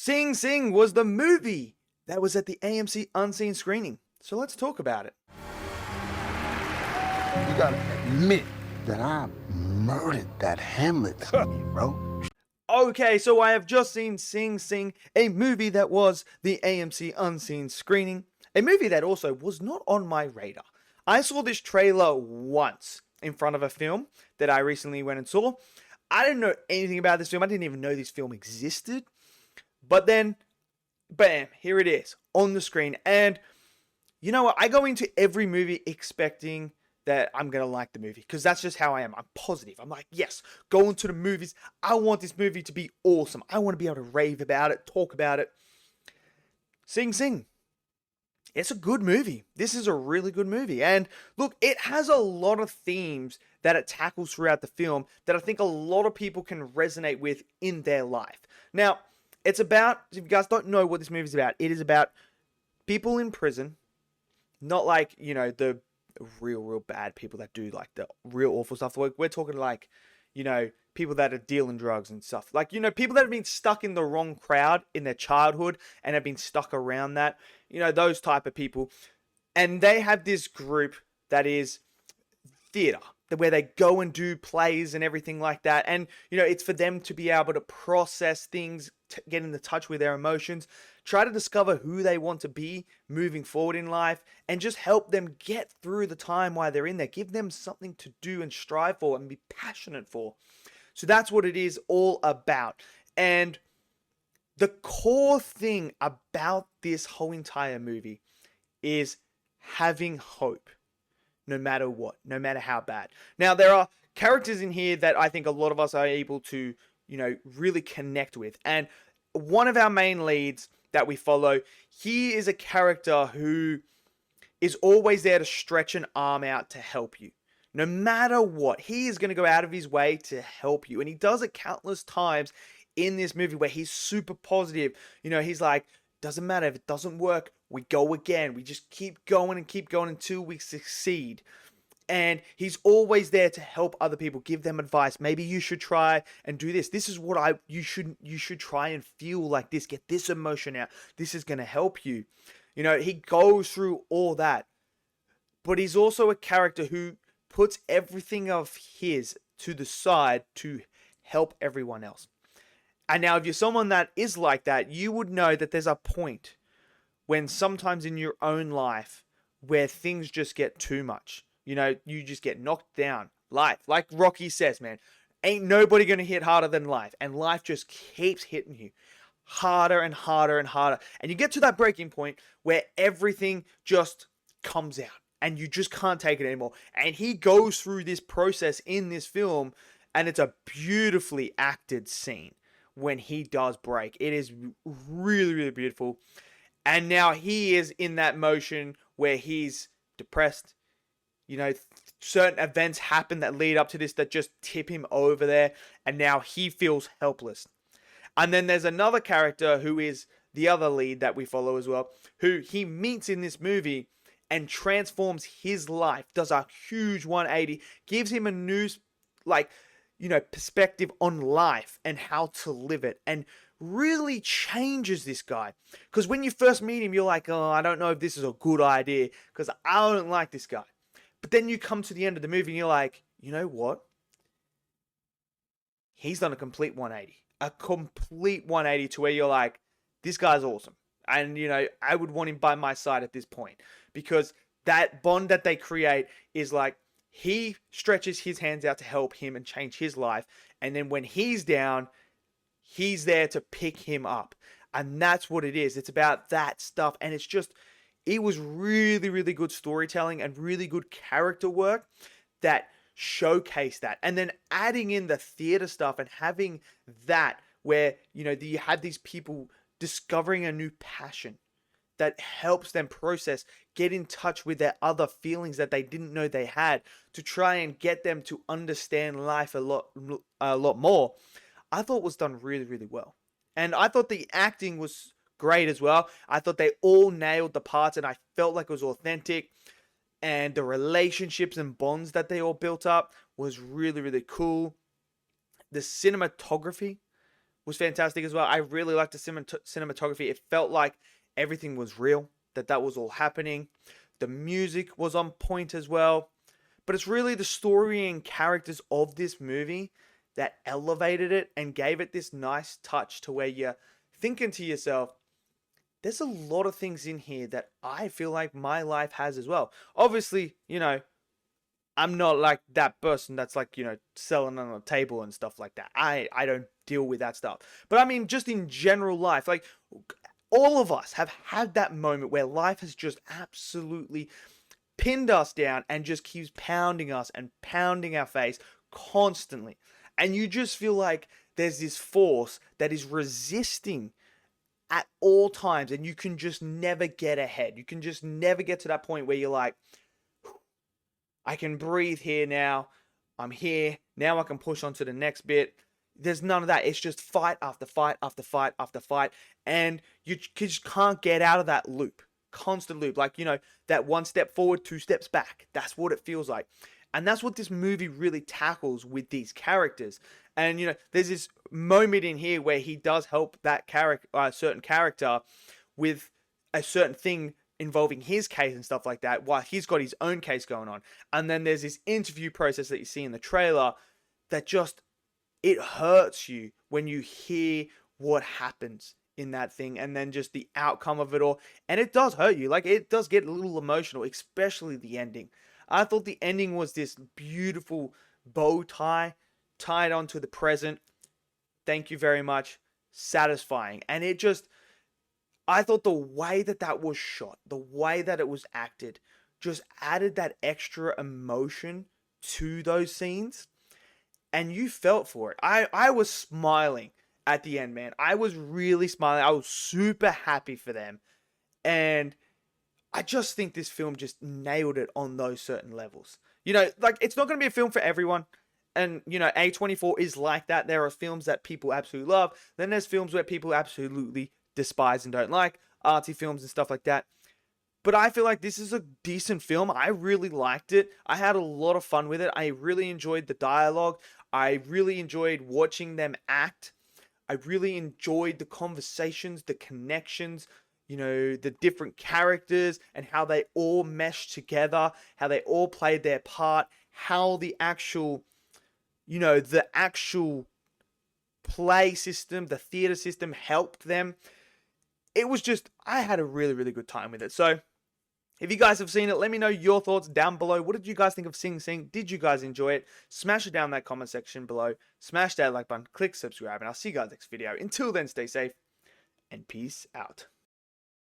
Sing Sing was the movie that was at the AMC Unseen screening. So let's talk about it. You gotta admit that I murdered that Hamlet scene, bro. Okay, so I have just seen Sing Sing, a movie that was the AMC Unseen screening, a movie that also was not on my radar. I saw this trailer once in front of a film that I recently went and saw. I didn't know anything about this film. I didn't even know this film existed. But then, bam, here it is on the screen. And you know what? I go into every movie expecting that I'm going to like the movie, because that's just how I am. I'm positive. I'm like, yes, going to the movies. I want this movie to be awesome. I want to be able to rave about it, talk about it. Sing Sing. It's a good movie. This is a really good movie. And look, it has a lot of themes that it tackles throughout the film that I think a lot of people can resonate with in their life. Now, it's about, if you guys don't know what this movie is about, it is about people in prison, not like, you know, the real bad people that do like the real awful stuff. We're talking like, you know, people that are dealing drugs and stuff. Like, you know, people that have been stuck in the wrong crowd in their childhood and have been stuck around that, you know, those type of people. And they have this group that is theater, where they go and do plays and everything like that. And, you know, it's for them to be able to process things, get into touch with their emotions, try to discover who they want to be moving forward in life, and just help them get through the time while they're in there. Give them something to do and strive for and be passionate for. So that's what it is all about. And the core thing about this whole entire movie is having hope. No matter what, no matter how bad. Now, there are characters in here that I think a lot of us are able to, you know, really connect with. And one of our main leads that we follow, he is a character who is always there to stretch an arm out to help you. No matter what, he is going to go out of his way to help you. And he does it countless times in this movie where he's super positive. You know, he's like, doesn't matter if it doesn't work, we go again. We just keep going until we succeed. And he's always there to help other people, give them advice. Maybe you should try and do this. This is what you should try and feel like this. Get this emotion out. This is going to help you. You know, he goes through all that. But he's also a character who puts everything of his to the side to help everyone else. And now, if you're someone that is like that, you would know that there's a point when sometimes in your own life where things just get too much. You know, you just get knocked down. Life, like Rocky says, man, ain't nobody going to hit harder than life. And life just keeps hitting you harder and harder and harder. And you get to that breaking point where everything just comes out and you just can't take it anymore. And he goes through this process in this film, and it's a beautifully acted scene. When he does break, it is really, really beautiful. And now he is in that motion where he's depressed. You know, certain events happen that lead up to this that just tip him over there. And now he feels helpless. And then there's another character who is the other lead that we follow as well, who he meets in this movie and transforms his life, does a huge 180, gives him a new, like, you know, perspective on life and how to live it, and really changes this guy. Because when you first meet him, you're like, oh, I don't know if this is a good idea because I don't like this guy. But then you come to the end of the movie and you're like, you know what? He's done a complete 180. A complete 180 to where you're like, this guy's awesome. And, you know, I would want him by my side at this point. Because that bond that they create is like, he stretches his hands out to help him and change his life. And then when he's down, he's there to pick him up. And that's what it is. It's about that stuff. And it's just, it was really, really good storytelling and really good character work that showcased that. And then adding in the theater stuff and having that where, you know, you had these people discovering a new passion that helps them process, get in touch with their other feelings that they didn't know they had, to try and get them to understand life a lot more, I thought was done really, really well. And I thought the acting was great as well. I thought they all nailed the parts, and I felt like it was authentic. And the relationships and bonds that they all built up was really, really cool. The cinematography was fantastic as well. I really liked the cinematography. It felt like everything was real, that was all happening. The music was on point as well. But it's really the story and characters of this movie that elevated it and gave it this nice touch to where you're thinking to yourself, there's a lot of things in here that I feel like my life has as well. Obviously, I'm not like that person that's like, selling on a table and stuff like that. I don't deal with that stuff. But I mean, just in general life, like all of us have had that moment where life has just absolutely pinned us down and just keeps pounding us and pounding our face constantly. And you just feel like there's this force that is resisting at all times, and you can just never get ahead. You can just never get to that point where you're like, I can breathe here now. I'm here. Now I can push on to the next bit. There's none of that. It's just fight after fight after fight after fight. And you just can't get out of that loop. Constant loop. Like, that one step forward, two steps back. That's what it feels like. And that's what this movie really tackles with these characters. And, there's this moment in here where he does help that certain character with a certain thing involving his case and stuff like that, while he's got his own case going on. And then there's this interview process that you see in the trailer that just, it hurts you when you hear what happens in that thing and then just the outcome of it all. And it does hurt you. Like, it does get a little emotional, especially the ending. I thought the ending was this beautiful bow tie tied onto the present. Thank you very much. Satisfying. And it just, I thought the way that was shot, the way that it was acted, just added that extra emotion to those scenes. And you felt for it. I was smiling at the end, man. I was really smiling. I was super happy for them. And I just think this film just nailed it on those certain levels. Like, it's not going to be a film for everyone. And, A24 is like that. There are films that people absolutely love. Then there's films where people absolutely despise and don't like. Artsy films and stuff like that. But I feel like this is a decent film. I really liked it. I had a lot of fun with it. I really enjoyed the dialogue. I really enjoyed watching them act. I really enjoyed the conversations, the connections, the different characters and how they all meshed together, how they all played their part, how the actual play system, the theater system helped them. It was just, I had a really, really good time with it. So, if you guys have seen it, let me know your thoughts down below. What did you guys think of Sing Sing? Did you guys enjoy it? Smash it down in that comment section below. Smash that like button, click subscribe, and I'll see you guys next video. Until then, stay safe, and peace out.